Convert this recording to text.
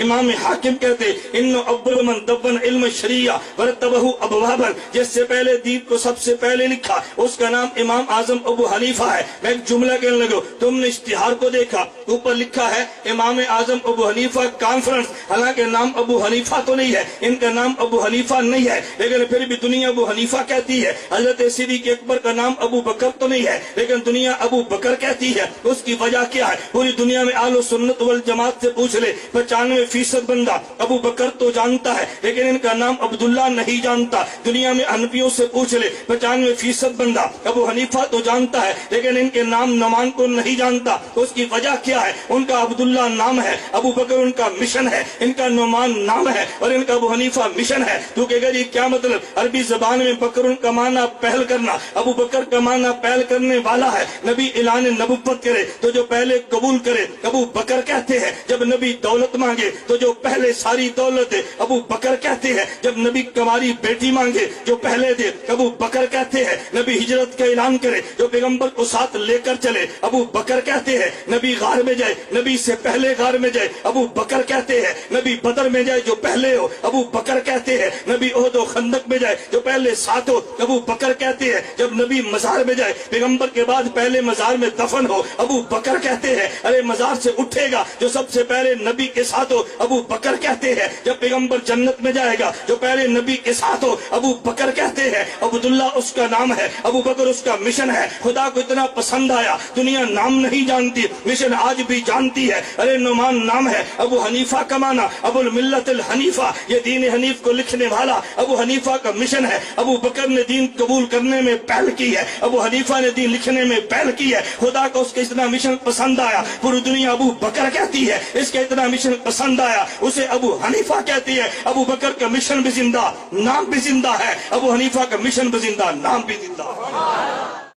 امام حاکم کہتے انو اول من دون علم شریعہ ورتبہ ابوابا، جس سے پہلے دین کو سب سے پہلے لکھا اس کا نام امام اعظم ابو حنیفہ ہے۔ میں ایک جملہ کہنے لگا، تم نے اشتہار کو دیکھا، اوپر لکھا ہے امام اعظم ابو حنیفہ کانفرنس، حالانکہ نام ابو حنیفہ تو نہیں ہے، ان کا نام ابو حنیفہ نہیں ہے، لیکن پھر بھی دنیا ابو حنیفہ کہتی ہے۔ حضرت صدیق اکبر کا نام ابو بکر تو نہیں ہے، لیکن دنیا ابو بکر کہتی ہے۔ اس کی وجہ کیا ہے؟ پوری دنیا میں اہل سنت والجماعت سے پوچھ لے، 95% بندہ ابو بکر تو جانتا ہے، لیکن ان کا نام عبداللہ نہیں جانتا۔ دنیا میں حنفیوں سے پوچھ لے، 95% بندہ ابو حنیفہ تو جانتا ہے، لیکن ان کے نام نعمان کو نہیں جانتا۔ اس کی وجہ کیا ہے؟ ان کا عبداللہ نام ہے، ابو بکر ان کا مشن ہے، ان کا نعمان نام ہے اور ان کا ابو حنیفہ مشن ہے۔ تو کہ اگر یہ کیا مطلب؟ عربی زبان میں بکر کا معنی پہل کرنا، ابو بکر کا معنی پہل کرنے والا ہے۔ نبی اعلان نبوت کرے تو جو پہلے قبول کرے ابو بکر کہتے ہیں۔ جب نبی دولت مانگے تو جو پہلے ساری دولت دے ابو بکر کہتے ہیں۔ جب نبی کماری بیٹی مانگے جو پہلے دے ابو بکر کہتے ہیں۔ نبی ہجرت کا اعلان کرے جو پیغمبر کو ساتھ لے کر چلے ابو بکر کہتے ہیں۔ نبی غار میں جائے، نبی سے پہلے غار میں جائے ابو بکر کہتے ہیں۔ نبی بدر میں جائے جو پہلے ہو ابو بکر کہتے ہیں۔ نبی احد و خندق میں جائے جو پہلے ساتھ ہو ابو بکر کہتے ہیں۔ جب نبی مزار میں جائے پیغمبر کے بعد پہلے مزار میں دفن ہو ابو بکر کہتے ہیں۔ ارے مزار سے اٹھے گا جو سب سے پہلے نبی کے ساتھ ہو ابو بکر کہتے ہیں۔ جب پیغمبر جنت میں جائے گا جو پہلے نبی کے ساتھ ہو ابو بکر کہتے ہیں۔ عبداللہ اس کا نام ہے، ابو بکر اس کا مشن ہے۔ خدا کو اتنا پسند آیا، دنیا نام نہیں جانتی، مشن آج بھی جانتی ہے۔ ارے نعمان نام ہے، ابو حنیفہ کا معنی ابو الملت الحنیفہ، یہ دین حنیف کو لکھنے والا ابو حنیفہ کا مشن ہے۔ ابو بکر نے دین قبول کرنے میں پہل کی ہے، ابو حنیفہ نے دین لکھنے میں پہل کی ہے۔ خدا کو اس کا اتنا مشن پسند آیا، پوری دنیا ابو بکر کہتی ہے۔ اس کا اتنا مشن پسند آیا، اسے ابو حنیفہ کہتی ہے۔ ابو بکر کا مشن بھی زندہ، نام بھی زندہ ہے۔ ابو حنیفہ کا مشن بھی زندہ، نام بھی زندہ ہے۔